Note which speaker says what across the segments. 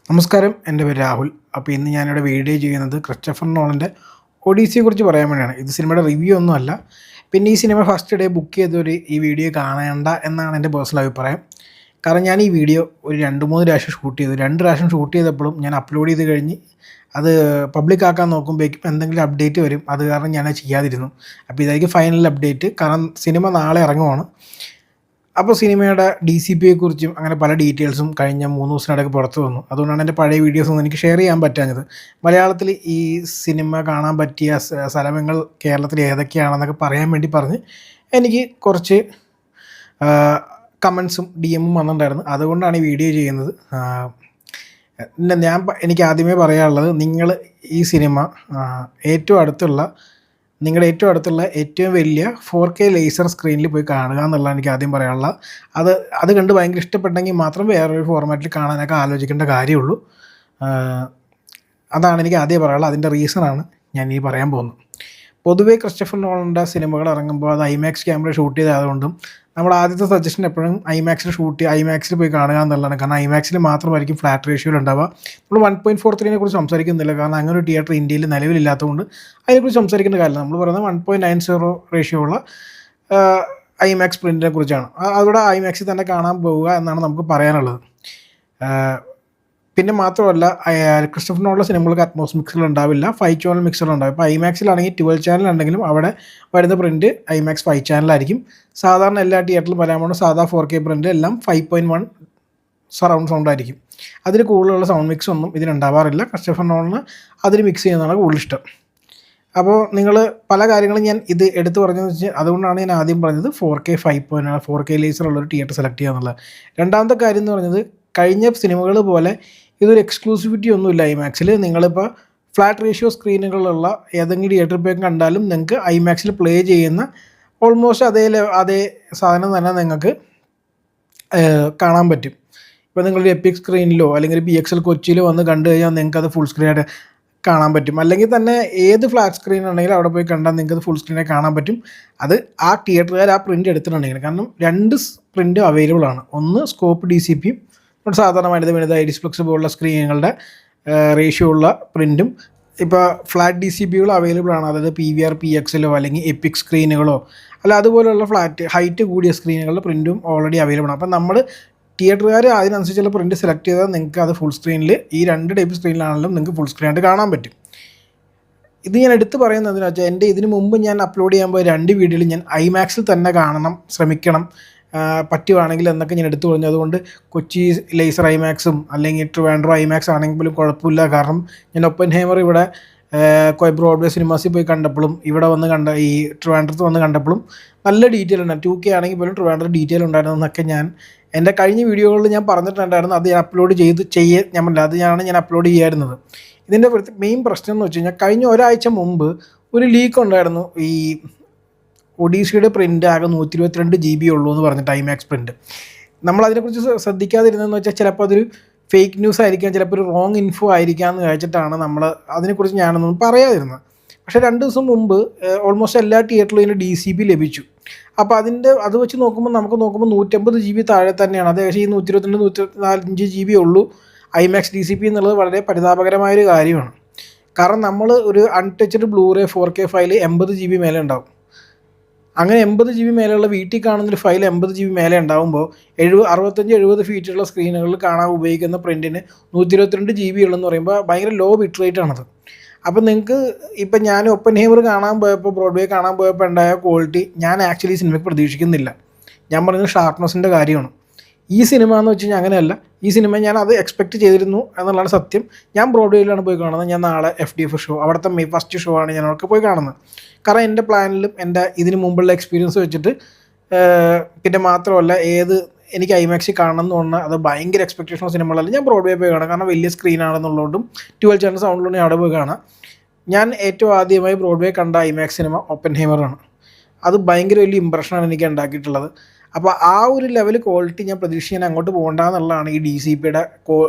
Speaker 1: നമസ്കാരം, എൻ്റെ പേര് രാഹുൽ. അപ്പോൾ ഇന്ന് ഞാനിവിടെ വീഡിയോ ചെയ്യുന്നത് ക്രിസ്റ്റഫർ നോളൻ്റെ ഒഡീസിയെക്കുറിച്ച് പറയാൻ വേണ്ടിയാണ്. ഇത് സിനിമയുടെ റിവ്യൂ ഒന്നുമല്ല. പിന്നെ ഈ സിനിമ ഫസ്റ്റ് ഡേ ബുക്ക് ചെയ്തവർ ഈ വീഡിയോ കാണേണ്ട എന്നാണ് എൻ്റെ പേഴ്സണൽ അഭിപ്രായം. കാരണം ഞാൻ ഈ വീഡിയോ ഒരു 2-3 പ്രാവശ്യം ഷൂട്ട് ചെയ്തു. 2 പ്രാവശ്യം ഷൂട്ട് ചെയ്തപ്പോഴും ഞാൻ അപ്ലോഡ് ചെയ്ത് കഴിഞ്ഞ് അത് പബ്ലിക് ആക്കാൻ നോക്കുമ്പോഴേക്കും എന്തെങ്കിലും അപ്ഡേറ്റ് വരും. അത് കാരണം ഞാനത് ചെയ്യാതിരുന്നു. അപ്പോൾ ഇതായിരിക്കും ഫൈനൽ അപ്ഡേറ്റ്. കാരണം സിനിമ നാളെ ഇറങ്ങുവാണ്. അപ്പോൾ സിനിമയുടെ DCPയെക്കുറിച്ചും അങ്ങനെ പല ഡീറ്റെയിൽസും കഴിഞ്ഞ 3 ദിവസത്തിനിടയ്ക്ക് പുറത്ത് വന്നു. അതുകൊണ്ടാണ് എൻ്റെ പഴയ വീഡിയോസൊന്നും എനിക്ക് ഷെയർ ചെയ്യാൻ പറ്റാഞ്ഞത്. മലയാളത്തിൽ ഈ സിനിമ കാണാൻ പറ്റിയ സ്ഥലങ്ങൾ കേരളത്തിൽ ഏതൊക്കെയാണെന്നൊക്കെ പറയാൻ വേണ്ടി പറഞ്ഞ് എനിക്ക് കുറച്ച് കമൻസും DM വന്നിട്ടുണ്ടായിരുന്നു. അതുകൊണ്ടാണ് ഈ വീഡിയോ ചെയ്യുന്നത്. എനിക്ക് ആദ്യമേ പറയാനുള്ളത്, നിങ്ങൾ ഈ സിനിമ നിങ്ങളുടെ ഏറ്റവും അടുത്തുള്ള ഏറ്റവും വലിയ 4K ലേസർ സ്ക്രീനിൽ പോയി കാണുക എന്നുള്ളതാണ് എനിക്ക് ആദ്യം പറയാനുള്ളത്. അത് കണ്ട് ഭയങ്കര ഇഷ്ടപ്പെട്ടെങ്കിൽ മാത്രം വേറൊരു ഫോർമാറ്റിൽ കാണാനൊക്കെ ആലോചിക്കേണ്ട കാര്യമുള്ളൂ. അതാണ് എനിക്ക് ആദ്യം പറയാനുള്ളത്. അതിൻ്റെ റീസണാണ് ഞാൻ ഈ പറയാൻ പോകുന്നത്. പൊതുവേ ക്രിസ്റ്റഫർ നോളൻ്റെ സിനിമകൾ ഇറങ്ങുമ്പോൾ അത് IMAX ക്യാമറ ഷൂട്ട് ചെയ്തതുകൊണ്ടും നമ്മുടെ ആദ്യത്തെ സജഷൻ എപ്പോഴും IMAXിൽ പോയി കാണുക എന്നുള്ളതാണ്. കാരണം IMAXിൽ മാത്രമായിരിക്കും ഫ്ലാറ്റ് റേഷ്യോയിൽ ഉണ്ടാവുക. നമ്മൾ 1.43നെ കുറിച്ച് സംസാരിക്കുന്നില്ല. കാരണം അങ്ങനെ ഒരു തിയേറ്റർ ഇന്ത്യയിൽ നിലവിലില്ലാത്തതുകൊണ്ട് അതിനെക്കുറിച്ച് സംസാരിക്കേണ്ട കാര്യമില്ല. നമ്മൾ പറയുന്നത് 1.90 റേഷ്യോ ഉള്ള IMAX പ്രിൻറ്റിനെ കുറിച്ചാണ്. അതോടെ IMAXിൽ തന്നെ കാണാൻ പോവുക എന്നാണ് നമുക്ക് പറയാനുള്ളത്. പിന്നെ മാത്രമല്ല, ക്രിസ്റ്റഫർ നോളൻ്റെ സിനിമകൾക്ക് അറ്റ്മോസ് മിക്സർ ഉണ്ടാവില്ല, 5 ചാനൽ മിക്സർ ഉണ്ടാവും. ഇപ്പോൾ IMAXിലാണെങ്കിൽ 12 ചാനൽ ഉണ്ടെങ്കിലും അവിടെ വരുന്ന പ്രിൻറ്റ് IMAX 5 ചാനലായിരിക്കും. സാധാരണ എല്ലാ തിയേറ്ററിലും പറയാൻ പോകുന്ന സാധാ 4K പ്രിൻറ്റ് എല്ലാം 5.1 സറൗണ്ട് സൗണ്ട് ആയിരിക്കും. അതിൽ കൂടുതലുള്ള സൗണ്ട് മിക്സ് ഒന്നും ഇതിനുണ്ടാവാറില്ല. ക്രിസ്റ്റഫർ നോളന് അതിൽ മിക്സ് ചെയ്യുന്നതാണ് കൂടുതൽ ഇഷ്ടം. അപ്പോൾ നിങ്ങൾ പല കാര്യങ്ങളും ഞാൻ ഇത് എടുത്തു പറഞ്ഞതെന്ന് വെച്ചാൽ അതുകൊണ്ടാണ് ഞാൻ ആദ്യം പറഞ്ഞത് 4K 4K ലേസർ ഉള്ളൊരു തിയേറ്റർ സെലക്ട് ചെയ്യുക എന്നുള്ളത്. രണ്ടാമത്തെ കാര്യം എന്ന് പറഞ്ഞത്, കഴിഞ്ഞ സിനിമകൾ പോലെ ഇതൊരു എക്സ്ക്ലൂസിവിറ്റി ഒന്നുമില്ല IMAXിൽ. നിങ്ങളിപ്പോൾ ഫ്ലാറ്റ് റേഷ്യോ സ്ക്രീനുകളുള്ള ഏതെങ്കിലും തിയേറ്ററിൽ പോയി കണ്ടാലും നിങ്ങൾക്ക് IMAXിൽ പ്ലേ ചെയ്യുന്ന ഓൾമോസ്റ്റ് അതേ സാധനം തന്നെ നിങ്ങൾക്ക് കാണാൻ പറ്റും. ഇപ്പോൾ നിങ്ങളൊരു എപ്പിക് സ്ക്രീനിലോ അല്ലെങ്കിൽ PXL കൊച്ചിയിലോ വന്ന് കണ്ടു കഴിഞ്ഞാൽ നിങ്ങൾക്കത് ഫുൾ സ്ക്രീനായിട്ട് കാണാൻ പറ്റും. അല്ലെങ്കിൽ തന്നെ ഏത് ഫ്ലാറ്റ് സ്ക്രീൻ ഉണ്ടെങ്കിലും അവിടെ പോയി കണ്ടാൽ നിങ്ങൾക്കത് ഫുൾ സ്ക്രീനായി കാണാൻ പറ്റും. അത് ആ തിയേറ്ററുകാർ ആ പ്രിൻ്റ് എടുത്തിട്ടുണ്ടെങ്കിൽ. കാരണം 2 പ്രിൻ്റ് അവൈലബിൾ ആണ്. ഒന്ന് സ്കോപ്പ് DCPയും സാധാരണ വനിത ഐഡിസ്പ്ലെക്സ് പോലുള്ള സ്ക്രീനുകളുടെ റേഷ്യോ ഉള്ള പ്രിൻറ്റും. ഇപ്പോൾ ഫ്ലാറ്റ് DCPകൾ അവൈലബിൾ ആണ്. അതായത് PVR PXLോ അല്ലെങ്കിൽ എപ്പിക് സ്ക്രീനുകളോ അല്ല അതുപോലെയുള്ള ഹൈറ്റ് കൂടിയ സ്ക്രീനുകളുടെ പ്രിൻറ്റും ഓൾറെഡി അവൈലബിൾ ആണ്. അപ്പം നമ്മൾ തിയേറ്ററുകാർ അതിനനുസരിച്ചുള്ള പ്രിൻറ്റ് സെലക്ട് ചെയ്താൽ നിങ്ങൾക്ക് അത് ഫുൾ സ്ക്രീനിൽ ഈ 2 ടൈപ്പ് സ്ക്രീനിലാണെങ്കിലും നിങ്ങൾക്ക് ഫുൾ സ്ക്രീനായിട്ട് കാണാൻ പറ്റും. ഇത് ഞാൻ എടുത്ത് പറയുന്നതെന്ന് വെച്ചാൽ എൻ്റെ ഇതിന് മുമ്പ് ഞാൻ അപ്ലോഡ് ചെയ്യാൻ പോയ 2 വീഡിയോയിൽ ഞാൻ IMAXിൽ തന്നെ ശ്രമിക്കണം പറ്റുവാണെങ്കിൽ എന്നൊക്കെ ഞാൻ എടുത്തു പറഞ്ഞു. അതുകൊണ്ട് കൊച്ചി ലേസർ IMAXും അല്ലെങ്കിൽ ട്രിവാൻഡ്രം IMAX ആണെങ്കിൽ പോലും കുഴപ്പമില്ല. കാരണം ഞാൻ ഒപ്പൻഹൈമർ ഇവിടെ ബ്രോഡ്വേ സിനിമാസിൽ പോയി കണ്ടപ്പോഴും ഇവിടെ വന്ന് ഈ ട്രിവാൻഡ്രത്ത് വന്ന് കണ്ടപ്പോഴും നല്ല ഡീറ്റെയിൽ ഉണ്ട്. 2K ആണെങ്കിൽ പോലും ട്രിവാൻഡ്രം ഡീറ്റെയിൽ ഉണ്ടായിരുന്നതെന്നൊക്കെ ഞാൻ എൻ്റെ കഴിഞ്ഞ വീഡിയോകളിൽ ഞാൻ പറഞ്ഞിട്ടുണ്ടായിരുന്നു. അത് ഞാൻ അപ്ലോഡ് ഞാൻ അപ്ലോഡ് ചെയ്യാറുന്നത്. ഇതിൻ്റെ മെയിൻ പ്രശ്നം എന്ന് വെച്ച് കഴിഞ്ഞാൽ കഴിഞ്ഞ ഒരാഴ്ച മുമ്പ് ഒരു ലീക്ക് ഉണ്ടായിരുന്നു. ഈ ഒഡീസിയുടെ പ്രിൻ്റ് ആകെ 122 GB ഉള്ളൂ എന്ന് പറഞ്ഞിട്ട് IMAX പ്രിൻ്റ്. നമ്മളതിനെക്കുറിച്ച് ശ്രദ്ധിക്കാതിരുന്നതെന്ന് വെച്ചാൽ ചിലപ്പോൾ അതൊരു ഫേക്ക് ന്യൂസ് ആയിരിക്കാം, ചിലപ്പോൾ ഒരു റോങ് ഇൻഫോ ആയിരിക്കാം എന്ന് കഴിച്ചിട്ടാണ് നമ്മൾ അതിനെക്കുറിച്ച് ഞാനൊന്നും പറയാതിരുന്നത്. പക്ഷേ 2 ദിവസം മുമ്പ് ഓൾമോസ്റ്റ് എല്ലാ തിയേറ്ററിലും ഇതിന് DCP ലഭിച്ചു. അപ്പോൾ അത് വെച്ച് നോക്കുമ്പോൾ 150 GB താഴെ തന്നെയാണ്. അത് ഏകദേശം ഈ 122-145 GB ഉള്ളൂ IMAX DCP എന്നുള്ളത് വളരെ പരിതാപകരമായൊരു കാര്യമാണ്. കാരണം നമ്മൾ ഒരു untouched blue ray 4K file 80 GB മേലെ ഉണ്ടാവും. അങ്ങനെ 80 GB മേലെയുള്ള വീട്ടിൽ കാണുന്നൊരു ഫയൽ 80 GB മേലെ ഉണ്ടാകുമ്പോൾ 65-70 ഫീറ്റുള്ള സ്ക്രീനുകളിൽ കാണാൻ ഉപയോഗിക്കുന്ന പ്രിൻറ്റിന് 122 GB ഉള്ളെന്ന് പറയുമ്പോൾ ഭയങ്കര ലോ ബിറ്റ് റേറ്റ് ആണത്. അപ്പോൾ നിങ്ങൾക്ക് ഇപ്പം ഞാൻ ഒപ്പൻഹൈമർ ബ്രോഡ്വേ കാണാൻ പോയപ്പോൾ ഉണ്ടായ ക്വാളിറ്റി ഞാൻ ആക്ച്വലി സിനിമയ്ക്ക് പ്രതീക്ഷിക്കുന്നില്ല. ഞാൻ പറയുന്നത് ഷാർപ്നെസ്സിൻ്റെ കാര്യമാണ്. ഈ സിനിമ എന്ന് വെച്ച് കഴിഞ്ഞാൽ അങ്ങനെയല്ല. ഈ സിനിമ ഞാൻ അത് എക്സ്പെക്റ്റ് ചെയ്തിരുന്നു എന്നുള്ളതാണ് സത്യം. ഞാൻ ബ്രോഡ്വേയിലാണ് പോയി കാണുന്നത്. ഞാൻ നാളെ FDF ഷോ, അവിടുത്തെ ഫസ്റ്റ് ഷോ ആണ് ഞാൻ അവിടെ പോയി കാണുന്നത്. കാരണം എൻ്റെ പ്ലാനിലും എൻ്റെ ഇതിന് മുമ്പുള്ള എക്സ്പീരിയൻസ് വെച്ചിട്ട് പിന്നെ മാത്രമല്ല എനിക്ക് IMAXിൽ കാണണം എന്ന് പറഞ്ഞാൽ അത് ഭയങ്കര എക്സ്പെക്റ്റേഷൻ സിനിമകളല്ല. ഞാൻ ബ്രോഡ്വേ പോയി കാണാം. കാരണം വലിയ സ്ക്രീനാണെന്നുള്ളതുകൊണ്ടും 12 ചാനൽ സൗണ്ടിലൂടെ അവിടെ പോയി കാണാം. ഞാൻ ഏറ്റവും ആദ്യമായി ബ്രോഡ്വേ കണ്ട IMAX സിനിമ ഒപ്പൻഹൈമറാണ്. അത് ഭയങ്കര വലിയ ഇമ്പ്രഷനാണ് എനിക്ക് ഉണ്ടാക്കിയിട്ടുള്ളത്. അപ്പോൾ ആ ഒരു ലെവൽ ക്വാളിറ്റി ഞാൻ പ്രതീക്ഷിക്കാൻ അങ്ങോട്ട് പോകണ്ടെന്നുള്ളതാണ് ഈ DCPയുടെ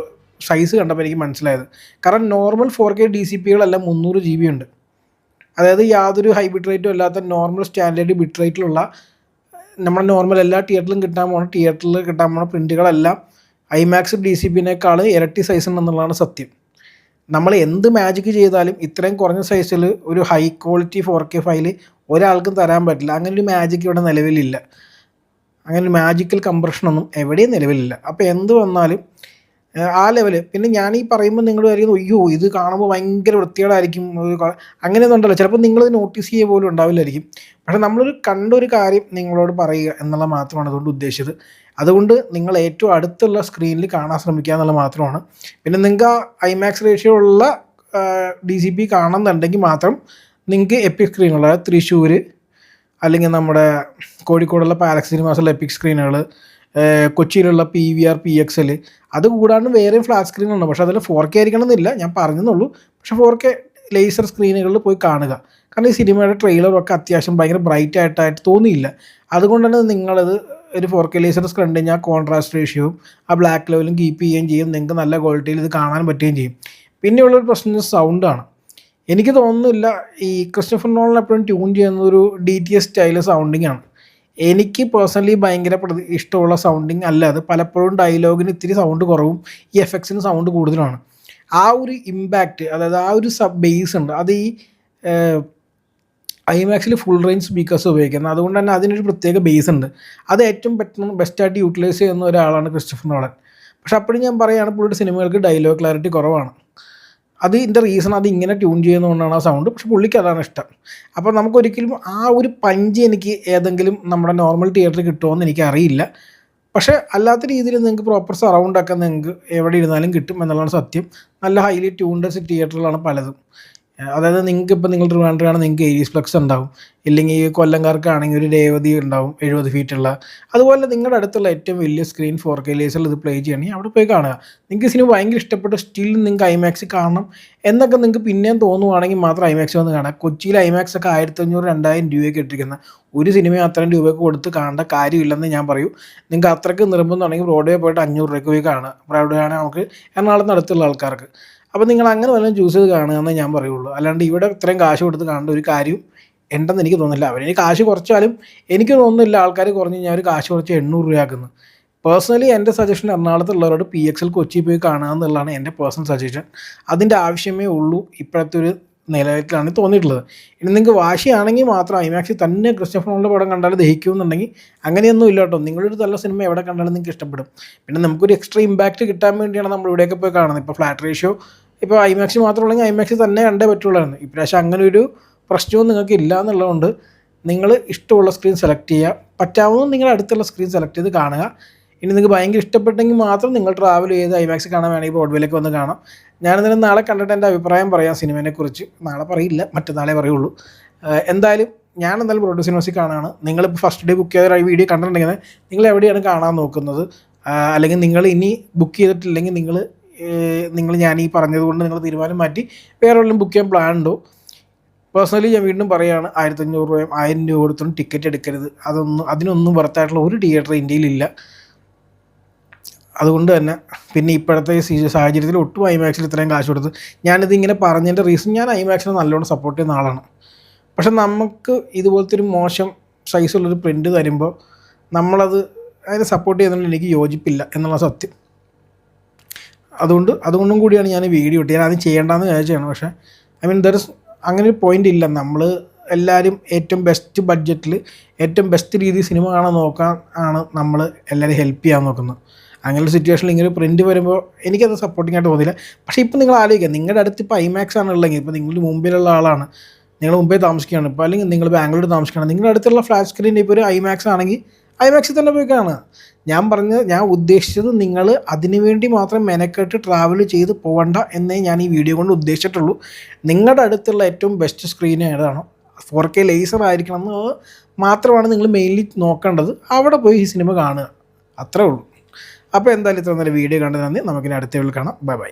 Speaker 1: സൈസ് കണ്ടപ്പോൾ എനിക്ക് മനസ്സിലായത്. കാരണം നോർമൽ 4K DCPകളെല്ലാം 300 GB ഉണ്ട്. അതായത് യാതൊരു ഹൈ ബിറ്റ് റേറ്റും അല്ലാത്ത നോർമൽ സ്റ്റാൻഡേർഡ് ബിറ്റ് റേറ്റിലുള്ള നമ്മുടെ നോർമൽ എല്ലാ തിയേറ്ററിൽ കിട്ടാൻ പോണ പ്രിൻറ്റുകളെല്ലാം ഐമാക്സ് DCPനേക്കാൾ ഇരട്ടി സൈസ് ഉണ്ടെന്നുള്ളതാണ് സത്യം. നമ്മൾ എന്ത് മാജിക് ചെയ്താലും ഇത്രയും കുറഞ്ഞ സൈസിൽ ഒരു ഹൈ ക്വാളിറ്റി 4K ഫയൽ ഒരാൾക്കും തരാൻ പറ്റില്ല. അങ്ങനൊരു മാജിക് ഇവിടെ നിലവിലില്ല. അങ്ങനെ ഒരു മാജിക്കൽ കംപ്രഷനൊന്നും എവിടെയും നിലവിലില്ല. അപ്പോൾ എന്ത് വന്നാലും ആ ലെവല്. പിന്നെ ഞാൻ ഈ പറയുമ്പോൾ നിങ്ങൾ വിചാരിക്കുന്നു അയ്യോ ഇത് കാണുമ്പോൾ ഭയങ്കര വൃത്തികേടായിരിക്കും, അങ്ങനെയൊന്നും ഉണ്ടല്ലോ. ചിലപ്പോൾ നിങ്ങളിത് നോട്ടീസ് ചെയ്യുക പോലും ഉണ്ടാവില്ലായിരിക്കും. പക്ഷേ നമ്മളൊരു കണ്ടൊരു കാര്യം നിങ്ങളോട് പറയുക എന്നുള്ള മാത്രമാണ് അതുകൊണ്ട് ഉദ്ദേശിച്ചത്. അതുകൊണ്ട് നിങ്ങൾ ഏറ്റവും അടുത്തുള്ള സ്ക്രീനിൽ കാണാൻ ശ്രമിക്കുക എന്നുള്ളത് മാത്രമാണ്. പിന്നെ നിങ്ങൾക്ക് ആ ഐമാക്സ് റേഷ്യോ ഉള്ള DCP കാണുന്നുണ്ടെങ്കിൽ മാത്രം നിങ്ങൾക്ക് എപ്പിക് സ്ക്രീനുകൾ, അതായത് തൃശ്ശൂർ അല്ലെങ്കിൽ നമ്മുടെ കോഴിക്കോടുള്ള പാലക്സ് സിനിമാസുള്ള എപ്പിക് സ്ക്രീനുകൾ, കൊച്ചിയിലുള്ള PVR PXL, അത് കൂടാണ്ട് വേറെയും ഫ്ലാറ്റ് സ്ക്രീനുണ്ട്. പക്ഷേ അതിൽ 4K ആയിരിക്കണം എന്നില്ല, ഞാൻ പറഞ്ഞെന്നുള്ളൂ. പക്ഷേ 4K ലേസർ സ്ക്രീനുകളിൽ പോയി കാണുക. കാരണം ഈ സിനിമയുടെ ട്രെയിലറൊക്കെ അത്യാവശ്യം ഭയങ്കര ബ്രൈറ്റ് ആയിട്ട് തോന്നിയില്ല. അതുകൊണ്ടാണ് നിങ്ങളത് ഒരു 4K ലേസർ കണ്ടു കഴിഞ്ഞാൽ കോൺട്രാസ്റ്റ് റേഷ്യോയും ആ ബ്ലാക്ക് ലെവലും കീപ്പ് ചെയ്യുകയും ചെയ്യും. നിങ്ങൾക്ക് നല്ല ക്വാളിറ്റിയിൽ ഇത് കാണാൻ പറ്റുകയും ചെയ്യും. പിന്നെയുള്ളൊരു പ്രശ്നം സൗണ്ടാണ്. എനിക്ക് തോന്നുന്നില്ല ഈ ക്രിസ്റ്റഫർ നോളൻ എപ്പോഴും ട്യൂൺ ചെയ്യുന്നതൊരു DTS സ്റ്റൈൽ സൗണ്ടിങ് ആണ്. എനിക്ക് പേഴ്സണലി ഭയങ്കര ഇഷ്ടമുള്ള സൗണ്ടിങ് അല്ല അത്. പലപ്പോഴും ഡയലോഗിന് ഇത്തിരി സൗണ്ട് കുറവും ഈ എഫക്ട്സിന് സൗണ്ട് കൂടുതലാണ്. ആ ഒരു ഇമ്പാക്റ്റ്, അതായത് ആ ഒരു ബേസ് ഉണ്ട്, അത് ഈ ഐമാക്സിൽ ഫുൾ റേഞ്ച് സ്പീക്കേഴ്സ് ഉപയോഗിക്കുന്നത്. അതുകൊണ്ട് തന്നെ അതിനൊരു പ്രത്യേക ബേസ് ഉണ്ട്. അത് ഏറ്റവും ബെസ്റ്റായിട്ട് യൂട്ടിലൈസ് ചെയ്യുന്ന ഒരാളാണ് ക്രിസ്റ്റഫർ നോളൻ. പക്ഷെ അപ്പോഴും ഞാൻ പറയുകയാണ് പുള്ളിയുടെ സിനിമകൾക്ക് ഡയലോഗ് ക്ലാരിറ്റി കുറവാണ്. അതിൻ്റെ റീസൺ അത് ഇങ്ങനെ ട്യൂൺ ചെയ്യുന്നതുകൊണ്ടാണ് ആ സൗണ്ട്. പക്ഷെ പുള്ളിക്ക് അതാണ് ഇഷ്ടം. അപ്പോൾ നമുക്കൊരിക്കലും ആ ഒരു പഞ്ച് എനിക്ക് ഏതെങ്കിലും നമ്മുടെ നോർമൽ തിയേറ്ററിൽ കിട്ടുമോയെന്ന് എനിക്കറിയില്ല. പക്ഷേ അല്ലാത്ത രീതിയിൽ നിങ്ങൾക്ക് പ്രോപ്പർ സറൗണ്ടൊക്കെ നിങ്ങൾക്ക് എവിടെ ഇരുന്നാലും കിട്ടും എന്നുള്ളതാണ് സത്യം. നല്ല ഹൈലി ട്യൂൺഡ് തിയേറ്ററുകളാണ് പലതും. അതായത് നിങ്ങൾക്കിപ്പോൾ നിങ്ങൾ ട്രിവാൻഡ്രമാണ്, നിങ്ങൾക്ക് ഏരീസ് ഫ്ലക്സ് ഉണ്ടാവും. ഇല്ലെങ്കിൽ കൊല്ലംകാർക്കാണെങ്കിൽ ഒരു രേവതി ഉണ്ടാവും 70 ഫീറ്റുള്ള. അതുപോലെ നിങ്ങളുടെ അടുത്തുള്ള ഏറ്റവും വലിയ സ്ക്രീൻ 4K ലേസറിൽ ഇത് പ്ലേ ചെയ്യണമെങ്കിൽ അവിടെ പോയി കാണുക. നിങ്ങൾക്ക് സിനിമ ഭയങ്കര ഇഷ്ടപ്പെട്ട് സ്റ്റിൽ നിങ്ങൾക്ക് ഐമാക്സ് കാണണം എന്നൊക്കെ നിങ്ങൾക്ക് പിന്നെയും തോന്നുവാണെങ്കിൽ മാത്രം ഐമാക്സ് വന്ന് കാണാം. കൊച്ചിയിൽ ഐമാക്സ് ഒക്കെ 1500-2000 രൂപയൊക്കെ ഇട്ടിരിക്കുന്ന ഒരു സിനിമ അത്രയും രൂപയ്ക്ക് കൊടുത്ത് കാണേണ്ട കാര്യമില്ലെന്ന് ഞാൻ പറയൂ. നിങ്ങൾക്ക് അത്രയ്ക്ക് നിർബന്ധമാണെങ്കിൽ ബ്രോഡ്വേ പോയിട്ട് 500 രൂപയ്ക്ക് പോയി കാണുക. ബ്രോഡ്വേ ആണെങ്കിൽ നമുക്ക് എറണാകുളത്ത് അടുത്തുള്ള ആൾക്കാർക്ക്. അപ്പോൾ നിങ്ങൾ അങ്ങനെ വല്ലതും ചൂസ് ചെയ്ത് കാണുകയെന്നേ ഞാൻ പറയുള്ളൂ. അല്ലാണ്ട് ഇവിടെ ഇത്രയും കാശ് കൊടുത്ത് കാണേണ്ട ഒരു കാര്യം ഉണ്ടെന്ന് എനിക്ക് തോന്നുന്നില്ല. അവരെ കാശ് കുറച്ചാലും എനിക്ക് തോന്നുന്നില്ല ആൾക്കാർ കുറഞ്ഞ് ഞാൻ ഒരു കാശ് കുറച്ച് 800 രൂപയാക്കുന്നു. പേഴ്സണലി എൻ്റെ സജഷൻ എറണാകുളത്തുള്ളവരോട് PXL കൊച്ചി പോയി കാണുക എന്നുള്ളതാണ് എൻ്റെ പേഴ്സണൽ സജഷൻ. അതിൻ്റെ ആവശ്യമേ ഉള്ളൂ ഇപ്പോഴത്തെ ഒരു നിലയിലാണ് തോന്നിയിട്ടുള്ളത്. ഇനി നിങ്ങൾക്ക് വാശിയാണെങ്കിൽ മാത്രം ഐമാക്സിൽ തന്നെ ക്രിസ്റ്റഫർ നോളൻ്റെ പടം കണ്ടാൽ ദഹിക്കുമെന്നുണ്ടെങ്കിൽ അങ്ങനെയൊന്നും ഇല്ല കേട്ടോ. നിങ്ങളൊരു നല്ല സിനിമ എവിടെ കണ്ടാലും നിങ്ങൾക്ക് ഇഷ്ടപ്പെടും. പിന്നെ നമുക്കൊരു എക്സ്ട്രാ ഇമ്പാക്റ്റ് കിട്ടാൻ വേണ്ടിയാണ് നമ്മൾ ഇവിടെയൊക്കെ പോയി കാണുന്നത്. ഇപ്പോൾ ഫ്ലാറ്റ് റേഷ്യോ ഇപ്പോൾ ഐമാക്സ് മാത്രമുള്ളെങ്കിൽ ഐമാക്സ് തന്നെ കണ്ടേ പറ്റുള്ളായിരുന്നു. ഇപ്രാവശ്യം അങ്ങനെ ഒരു പ്രശ്നവും നിങ്ങൾക്ക് ഇല്ല എന്നുള്ളതുകൊണ്ട് നിങ്ങൾ ഇഷ്ടമുള്ള സ്ക്രീൻ സെലക്ട് ചെയ്യുക. പറ്റാവുന്ന നിങ്ങളുടെ അടുത്തുള്ള സ്ക്രീൻ സെലക്ട് ചെയ്ത് കാണുക. ഇനി നിങ്ങൾക്ക് ഭയങ്കര ഇഷ്ടപ്പെട്ടെങ്കിൽ മാത്രം നിങ്ങൾ ട്രാവൽ ചെയ്ത് ഐമാക്സ് കാണാൻ വേണമെങ്കിൽ ബ്രോഡ്വേയിലേക്ക് വന്ന് കാണാം. ഞാനെന്തായാലും നാളെ കണ്ടിട്ട് എൻ്റെ അഭിപ്രായം പറയാം സിനിമയെക്കുറിച്ച്. നാളെ പറയില്ല, മറ്റന്നാളെ പറയുള്ളൂ. എന്തായാലും ഞാൻ എന്തായാലും ബ്രോഡ്വേ സിനിമസിൽ കാണാനാണ്. നിങ്ങളിപ്പോൾ ഫസ്റ്റ് ഡേ ബുക്ക് ചെയ്ത വീഡിയോ കണ്ടിട്ടുണ്ടെങ്കിൽ നിങ്ങൾ എവിടെയാണ് കാണാൻ നോക്കുന്നത്, അല്ലെങ്കിൽ നിങ്ങൾ ഇനി ബുക്ക് ചെയ്തിട്ടില്ലെങ്കിൽ നിങ്ങൾ ഞാൻ ഈ പറഞ്ഞതുകൊണ്ട് നിങ്ങൾ തീരുമാനം മാറ്റി വേറെ വല്ലതും ബുക്ക് ചെയ്യാൻ പ്ലാൻ ഉണ്ടോ? പേഴ്സണലി ഞാൻ വീണ്ടും പറയുകയാണ് 1500 രൂപയും 1000 രൂപ കൊടുത്തൊന്നും ടിക്കറ്റ് എടുക്കരുത്. അതിനൊന്നും വർത്തായിട്ടുള്ള ഒരു തിയേറ്റർ ഇന്ത്യയിലില്ല. അതുകൊണ്ട് തന്നെ പിന്നെ ഇപ്പോഴത്തെ സാഹചര്യത്തിൽ ഒട്ടും ഐമാക്സിൽ ഇത്രയും കാശ് കൊടുത്ത് ഞാനിത് ഇങ്ങനെ പറഞ്ഞതിൻ്റെ റീസൺ, ഞാൻ ഐമാക്സിനെ നല്ലോണം സപ്പോർട്ട് ചെയ്യുന്ന ആളാണ്. പക്ഷെ നമുക്ക് ഇതുപോലത്തെ ഒരു മോശം സൈസുള്ളൊരു പ്രിൻ്റ് തരുമ്പോൾ അതിനെ സപ്പോർട്ട് ചെയ്യുന്നതിന് എനിക്ക് യോജിപ്പില്ല എന്നുള്ള സത്യം. അതുകൊണ്ടും കൂടിയാണ് ഞാൻ വീഡിയോ ഇട്ട്. ഞാൻ അത് ചെയ്യേണ്ടതെന്ന് വിചാരിച്ചാണ്. പക്ഷേ അങ്ങനെ ഒരു പോയിൻ്റ് ഇല്ല. നമ്മൾ എല്ലാവരും ഏറ്റവും ബെസ്റ്റ് ബഡ്ജറ്റിൽ ഏറ്റവും ബെസ്റ്റ് രീതിയിൽ സിനിമ കാണാൻ നോക്കാൻ ആണ് നമ്മൾ എല്ലാവരും ഹെൽപ്പ് ചെയ്യാൻ നോക്കുന്നത്. അങ്ങനെ ഒരു സിറ്റുവേഷനിൽ ഇങ്ങനെ പ്രിൻറ്റ് വരുമ്പോൾ എനിക്കത് സപ്പോർട്ടിംഗ് ആയിട്ട് തോന്നില്ല. പക്ഷേ ഇപ്പോൾ നിങ്ങൾ ആലോചിക്കുക, നിങ്ങളുടെ അടുത്ത് ഇപ്പോൾ ഐമാക്സ് ആണുള്ളതെങ്കിൽ, ഇപ്പോൾ നിങ്ങൾ മുമ്പിലുള്ള ആളാണ്, നിങ്ങൾ മുമ്പേ താമസിക്കുകയാണ് ഇപ്പോൾ, അല്ലെങ്കിൽ നിങ്ങൾ ബാംഗ്ലൂർ താമസിക്കുകയാണ്, നിങ്ങളുടെ അടുത്തുള്ള ഫ്ലാറ്റ് സ്ക്രീൻ ഇപ്പോൾ ഒരു ഐമാക്സ് ആണെങ്കിൽ ഐമാക്സിൽ തന്നെ പോയി കാണുക. ഞാൻ ഉദ്ദേശിച്ചത് നിങ്ങൾ അതിനു വേണ്ടി മാത്രം മെനക്കെട്ട് ട്രാവൽ ചെയ്ത് പോകണ്ട എന്നേ ഞാൻ ഈ വീഡിയോ കൊണ്ട് ഉദ്ദേശിച്ചിട്ടുള്ളൂ. നിങ്ങളുടെ അടുത്തുള്ള ഏറ്റവും ബെസ്റ്റ് സ്ക്രീൻ ഏതാണോ, 4K ലേസർ ആയിരിക്കണം എന്ന് മാത്രമാണ് നിങ്ങൾ മെയിൻലി നോക്കേണ്ടത്. അവിടെ പോയി ഈ സിനിമ കാണുക, അത്രേ ഉള്ളൂ. അപ്പോൾ എന്തായാലും ഇത്ര നല്ല വീഡിയോ കണ്ടത് നന്ദി. നമുക്കിനി അടുത്ത വീഡിയോയിൽ കാണാം. Bye bye.